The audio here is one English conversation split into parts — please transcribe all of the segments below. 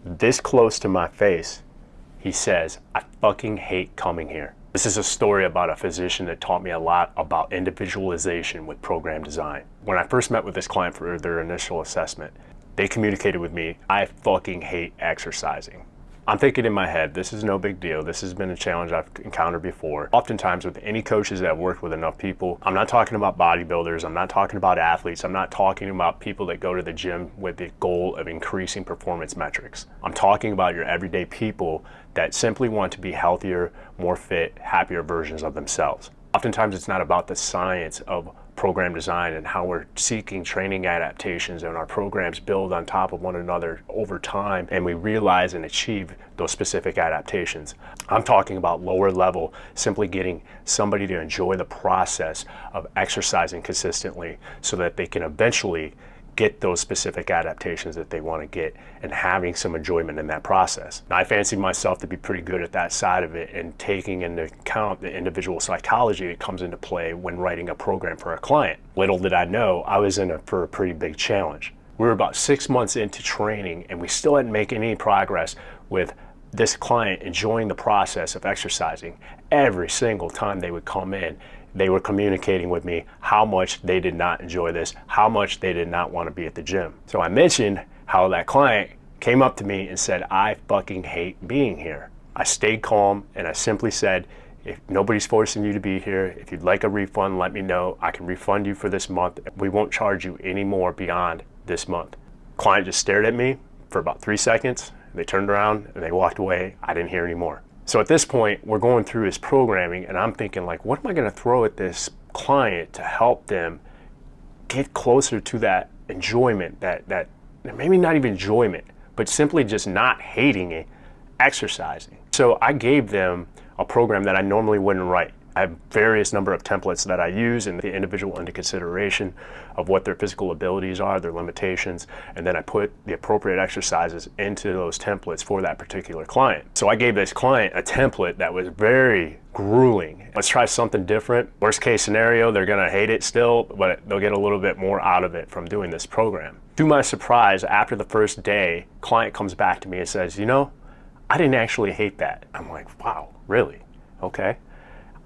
this close to my face, he says, "I fucking hate coming here." This is a story about a physician that taught me a lot about individualization with program design. When I first met with this client for their initial assessment, they communicated with me, "I fucking hate exercising." I'm thinking in my head, this is no big deal. This has been a challenge I've encountered before. Oftentimes with any coaches that have worked with enough people, I'm not talking about bodybuilders, I'm not talking about athletes, I'm not talking about people that go to the gym with the goal of increasing performance metrics. I'm talking about your everyday people that simply want to be healthier, more fit, happier versions of themselves. Oftentimes it's not about the science of program design and how we're seeking training adaptations and our programs build on top of one another over time and we realize and achieve those specific adaptations. I'm talking about lower level, simply getting somebody to enjoy the process of exercising consistently so that they can eventually get those specific adaptations that they want to get and having some enjoyment in that process. Now, I fancy myself to be pretty good at that side of it and taking into account the individual psychology that comes into play when writing a program for a client. Little did I know, I was in for a pretty big challenge. We were about 6 months into training and we still hadn't made any progress with this client enjoying the process of exercising. Every single time they would come in, they were communicating with me how much they did not enjoy this, how much they did not want to be at the gym. So I mentioned how that client came up to me and said, "I fucking hate being here." I stayed calm and I simply said, "If nobody's forcing you to be here, if you'd like a refund, let me know. I can refund you for this month. We won't charge you any more beyond this month." Client just stared at me for about 3 seconds. They turned around and they walked away. I didn't hear any more. So at this point, we're going through his programming and I'm thinking like, what am I gonna throw at this client to help them get closer to that enjoyment, that maybe not even enjoyment, but simply just not hating it, exercising. So I gave them a program that I normally wouldn't write. I have various number of templates that I use and the individual into consideration of what their physical abilities are, their limitations, and then I put the appropriate exercises into those templates for that particular client. So I gave this client a template that was very grueling. Let's try something different. Worst case scenario, they're gonna hate it still, but they'll get a little bit more out of it from doing this program. To my surprise, after the first day, client comes back to me and says, "You know, I didn't actually hate that." I'm like, wow, really? Okay.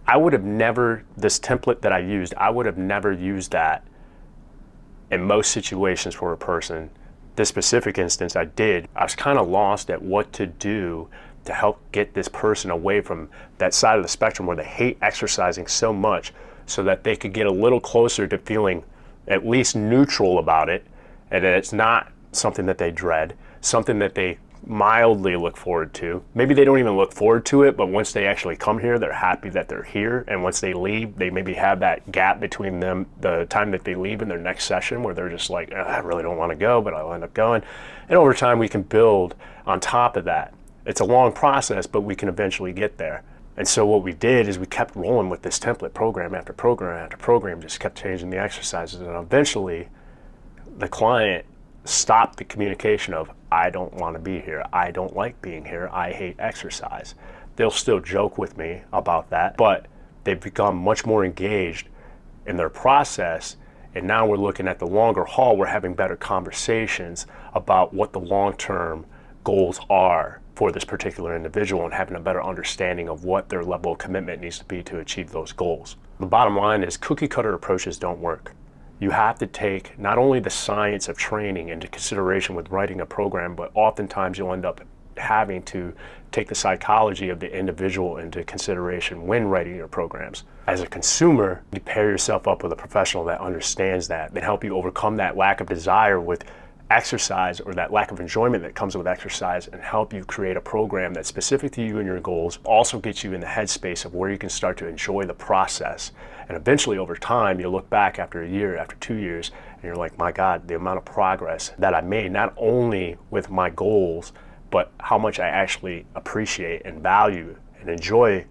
I would have never, this template that I used, I would have never used that in most situations for a person. This specific instance I did. I was kind of lost at what to do to help get this person away from that side of the spectrum where they hate exercising so much so that they could get a little closer to feeling at least neutral about it and that it's not something that they dread, something that they mildly look forward to. Maybe they don't even look forward to it, but once they actually come here, they're happy that they're here. And once they leave, they maybe have that gap between them, the time that they leave and their next session where they're just like, I really don't want to go, but I'll end up going. And over time, we can build on top of that. It's a long process, but we can eventually get there. And so what we did is we kept rolling with this template program after program after program, just kept changing the exercises. And eventually the client stopped the communication of, "I don't want to be here. I don't like being here. I hate exercise." They'll still joke with me about that, but they've become much more engaged in their process. And now we're looking at the longer haul. We're having better conversations about what the long-term goals are for this particular individual and having a better understanding of what their level of commitment needs to be to achieve those goals. The bottom line is cookie cutter approaches don't work. You have to take not only the science of training into consideration with writing a program, but oftentimes you'll end up having to take the psychology of the individual into consideration when writing your programs. As a consumer, you pair yourself up with a professional that understands that and help you overcome that lack of desire with exercise or that lack of enjoyment that comes with exercise and help you create a program that's specific to you and your goals, also gets you in the headspace of where you can start to enjoy the process. And eventually over time, you'll look back after a year, after 2 years, and you're like, my God, the amount of progress that I made, not only with my goals, but how much I actually appreciate and value and enjoy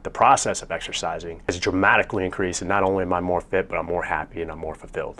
the process of exercising has dramatically increased. And not only am I more fit, but I'm more happy and I'm more fulfilled.